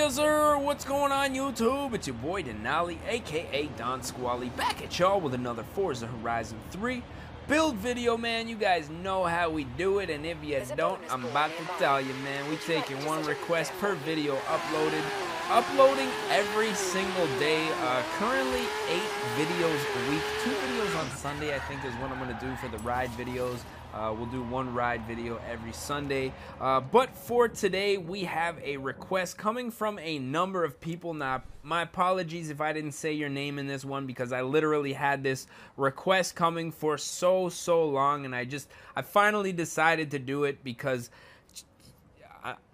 Yes, sir. What's going on, YouTube? It's your boy Denali, aka Don Squally, back at y'all with another Forza Horizon 3 build video, man. You guys know how we do it, and if you don't, I'm about to tell you, man. We taking one request per video uploading every single day. Currently 8 videos a week, 2 videos on Sunday, I think, is what I'm gonna do for the ride videos. We'll do one ride video every Sunday. But for today, we have a request coming from a number of people. Now, my apologies if I didn't say your name in this one, because I literally had this request coming for so long, and I finally decided to do it because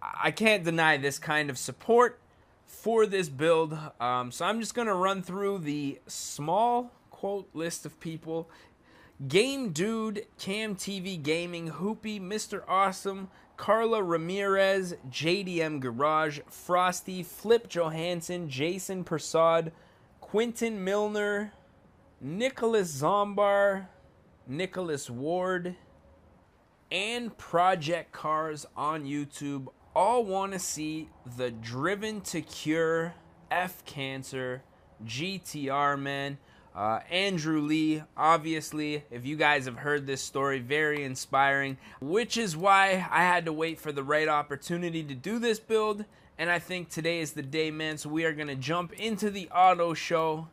I can't deny this kind of support for this build. So I'm just gonna run through the small quote list of people. Game Dude, Cam TV Gaming, Hoopy, Mr. Awesome, Carla Ramirez, JDM Garage, Frosty, Flip Johansson, Jason Persad, Quentin Milner, Nicholas Zombar, Nicholas Ward, and Project Cars on YouTube all want to see the Driven to Cure F Cancer GTR, man. Andrew Lee, obviously, if you guys have heard this story, very inspiring, which is why I had to wait for the right opportunity to do this build, and I think today is the day, man. So we are going to jump into the auto show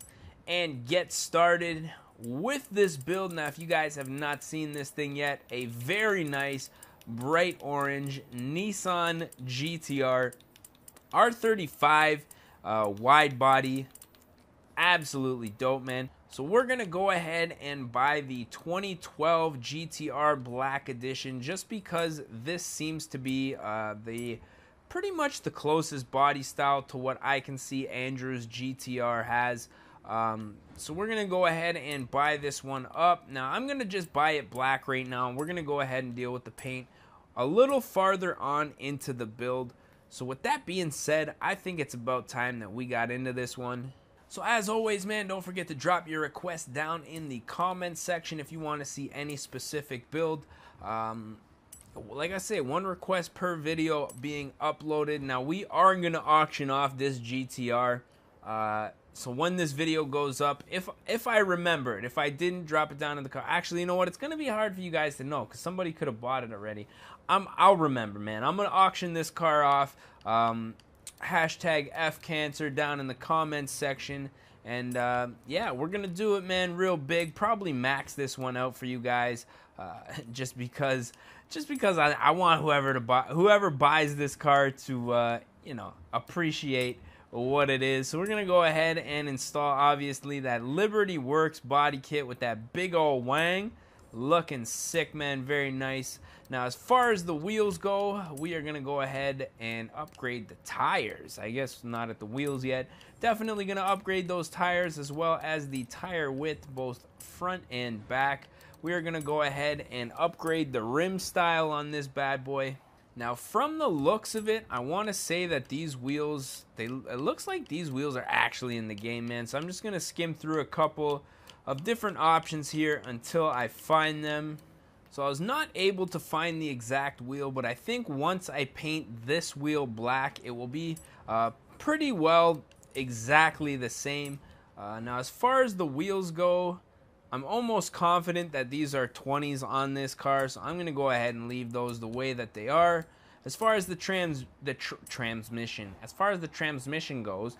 and get started with this build. Now, if you guys have not seen this thing yet, a very nice bright orange Nissan GTR R35 wide body. Absolutely dope, man. So we're gonna go ahead and buy the 2012 GTR Black Edition, just because this seems to be the pretty much the closest body style to what I can see Andrew's GTR has. So we're gonna go ahead and buy this one up. Now I'm gonna just buy it black right now. We're gonna go ahead and deal with the paint a little farther on into the build. So with that being said, I think it's about time that we got into this one. So as always, man, don't forget to drop your request down in the comments section if you want to see any specific build. Like I say, one request per video being uploaded. Now, we are going to auction off this GTR. So when this video goes up, if I remember it, if I didn't drop it down in the car. Actually, you know what? It's going to be hard for you guys to know because somebody could have bought it already. I'll remember, man. I'm going to auction this car off. Hashtag FCancer down in the comments section, and yeah, we're gonna do it, man, real big. Probably max this one out for you guys, just because I want whoever buys this car to you know, appreciate what it is. So we're gonna go ahead and install, obviously, that Liberty Works body kit with that big old wang. Looking sick, man. Very nice. Now, as far as the wheels go, we are going to go ahead and upgrade the tires. I guess not at the wheels yet. Definitely going to upgrade those tires, as well as the tire width, both front and back. We are going to go ahead and upgrade the rim style on this bad boy. Now, from the looks of it, I want to say that these wheels, it looks like these wheels are actually in the game, man. So I'm just going to skim through a couple of different options here until I find them. So I was not able to find the exact wheel, but I think once I paint this wheel black, it will be pretty well exactly the same. Now, as far as the wheels go, I'm almost confident that these are 20s on this car, so I'm going to go ahead and leave those the way that they are. As far as the transmission goes,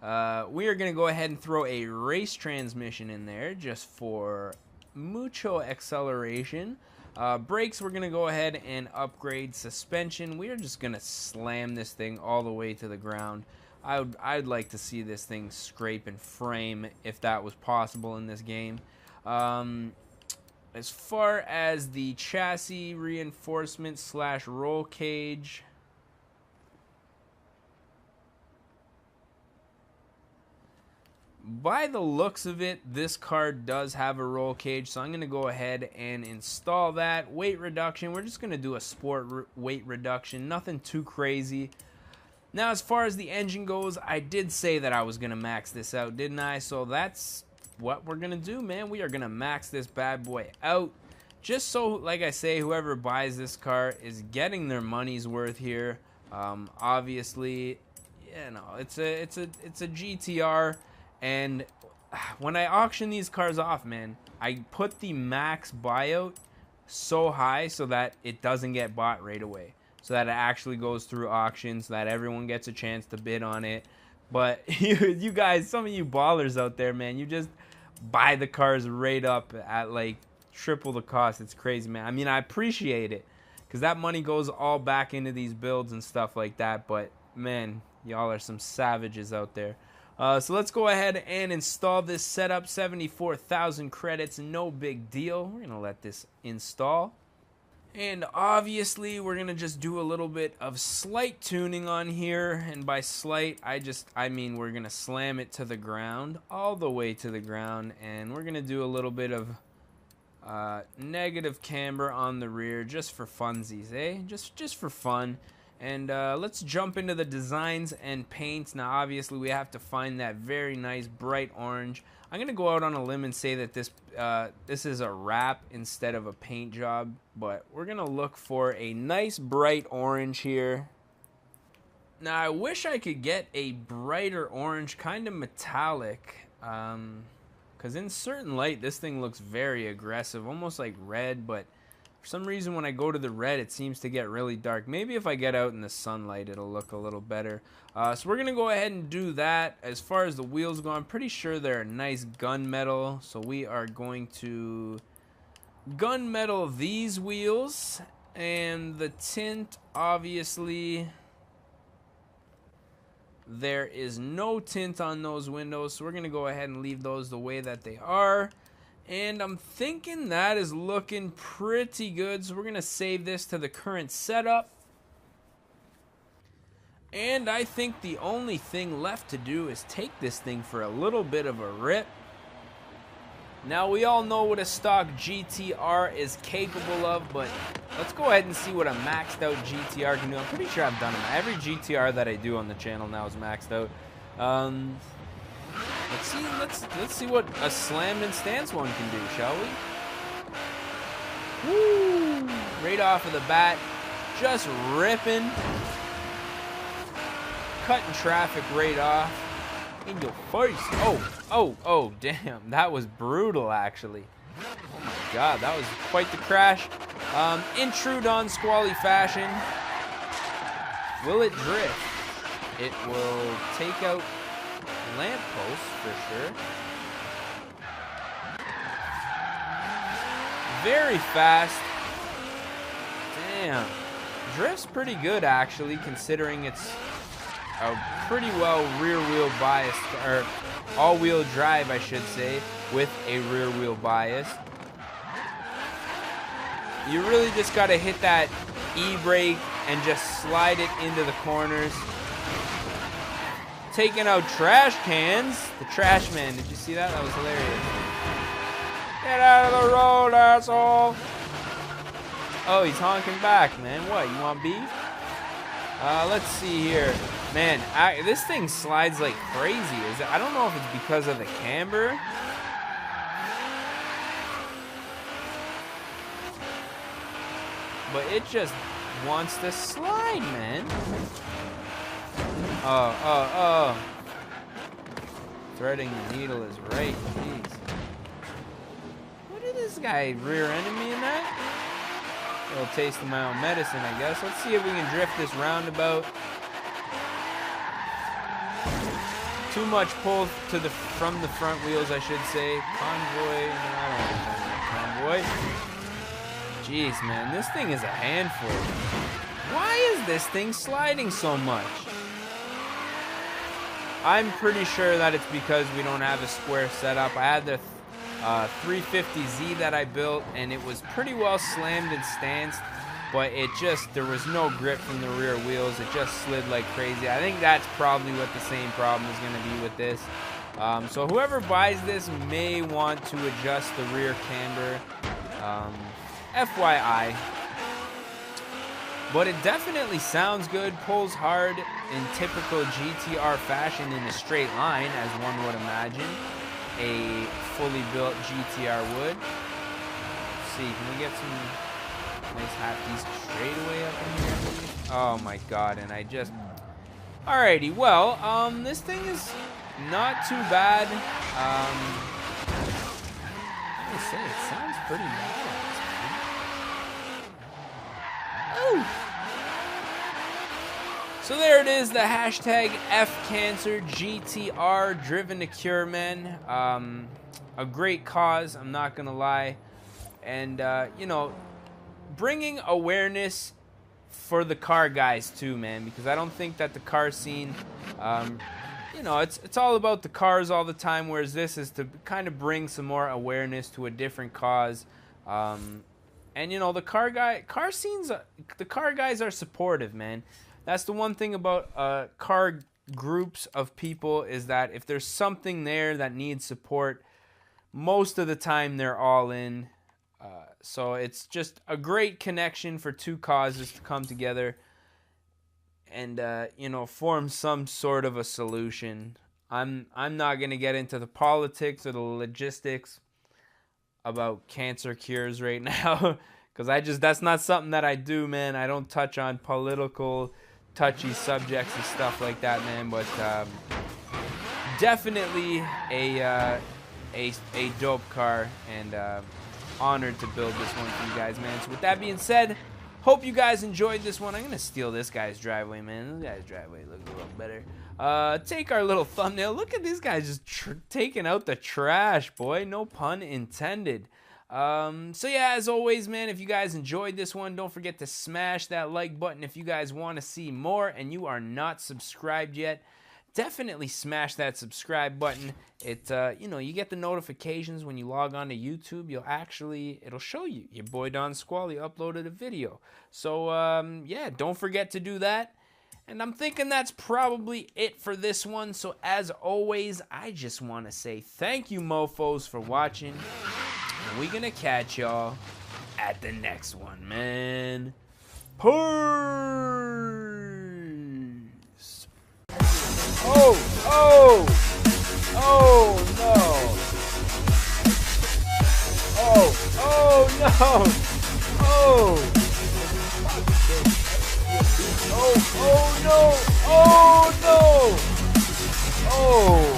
we are going to go ahead and throw a race transmission in there just for mucho acceleration. Brakes, we're going to go ahead and upgrade. Suspension, we are just going to slam this thing all the way to the ground. I'd like to see this thing scrape and frame if that was possible in this game. As far as the chassis reinforcement / roll cage, by the looks of it, this car does have a roll cage, so I'm going to go ahead and install that. Weight reduction, we're just going to do a sport weight reduction, nothing too crazy. Now, as far as the engine goes, I did say that I was going to max this out, didn't I? So that's what we're going to do, man. We are going to max this bad boy out. Just so, like I say, whoever buys this car is getting their money's worth here. Obviously, you know, it's a GTR, and when I auction these cars off, man, I put the max buyout so high so that it doesn't get bought right away, so that it actually goes through auctions, so that everyone gets a chance to bid on it. But you guys, some of you ballers out there, man, you just buy the cars right up at like triple the cost. It's crazy, man. I mean, I appreciate it, because that money goes all back into these builds and stuff like that. But, man, y'all are some savages out there. So let's go ahead and install this setup. 74,000 credits, no big deal. We're going to let this install. And obviously, we're going to just do a little bit of slight tuning on here. And by slight, I mean we're going to slam it to the ground, all the way to the ground. And we're going to do a little bit of negative camber on the rear, just for funsies, eh? Just for fun. And let's jump into the designs and paints. Now, obviously, we have to find that very nice bright orange. I'm gonna go out on a limb and say that this is a wrap instead of a paint job, but we're gonna look for a nice bright orange here. Now, I wish I could get a brighter orange, kind of metallic, because in certain light, this thing looks very aggressive, almost like red, but for some reason, when I go to the red, it seems to get really dark. Maybe if I get out in the sunlight, it'll look a little better. So we're going to go ahead and do that. As far as the wheels go, I'm pretty sure they're a nice gunmetal. So we are going to gunmetal these wheels. And the tint, obviously, there is no tint on those windows. So we're going to go ahead and leave those the way that they are. And I'm thinking that is looking pretty good. So we're going to save this to the current setup. And I think the only thing left to do is take this thing for a little bit of a rip. Now, we all know what a stock GTR is capable of, but let's go ahead and see what a maxed out GTR can do. I'm pretty sure I've done them. Every GTR that I do on the channel now is maxed out. Let's see what a slammed and stance one can do, shall we? Woo! Right off of the bat, just ripping, cutting traffic right off in your face. Oh, damn, that was brutal, actually. Oh my God, that was quite the crash. In true Don Squally fashion, will it drift? It will take out lamppost for sure. Very fast. Damn. Drift's pretty good, actually, considering it's a pretty well rear wheel bias, or all wheel drive, I should say, with a rear wheel bias. You really just got to hit that e-brake and just slide it into the corners. Taking out trash cans. The trash man, did you see that? That was hilarious. Get out of the road, asshole. Oh, he's honking back, man. What, you want beef? Let's see here. Man, this thing slides like crazy. I don't know if it's because of the camber. But it just wants to slide, man. Oh. Threading the needle is right. Jeez. What did this guy rear-ended me in that? A little taste of my own medicine, I guess. Let's see if we can drift this roundabout. Too much pull to from the front wheels, I should say. Convoy. No, I don't want to convoy. Jeez, man, this thing is a handful. Why is this thing sliding so much? I'm pretty sure that it's because we don't have a square setup. I had the 350Z that I built, and it was pretty well slammed and stanced, but there was no grip from the rear wheels. It just slid like crazy. I think that's probably what the same problem is going to be with this. So whoever buys this may want to adjust the rear camber. FYI. But it definitely sounds good, pulls hard in typical GTR fashion in a straight line, as one would imagine a fully built GTR would. Let's see, can we get some Nice half decent straightaway up in here. Oh my god, and I just... Alrighty, well, this thing is not too bad. I say, it sounds pretty nice, man. Ooh. So there it is, the hashtag FCancerGTR, driven to cure, man. A great cause, I'm not gonna lie. And, you know, bringing awareness for the car guys too, man, because I don't think that the car scene, you know, it's all about the cars all the time, whereas this is to kind of bring some more awareness to a different cause. And you know, the car guys are supportive, man. That's the one thing about car groups of people, is that if there's something there that needs support, most of the time they're all in. So it's just a great connection for two causes to come together and you know, form some sort of a solution. I'm not gonna get into the politics or the logistics about cancer cures right now, because that's not something that I do, man. I don't touch on political touchy subjects and stuff like that, man. But definitely a dope car, and honored to build this one for you guys, man. So with that being said, hope you guys enjoyed this one. I'm gonna steal this guy's driveway, man. This guy's driveway looks a little better. Take our little thumbnail. Look at these guys just taking out the trash, boy. No pun intended. So yeah, as always, man, if you guys enjoyed this one, don't forget to smash that like button. If you guys want to see more and you are not subscribed yet, definitely smash that subscribe button. It you know, you get the notifications when you log on to YouTube. It'll show you your boy Don Squally uploaded a video. So yeah, don't forget to do that. And I'm thinking that's probably it for this one. So as always, I just want to say thank you, mofos, for watching. And we're gonna catch y'all at the next one, man. Peace. Oh no. Oh no. Oh no. Oh no. Oh.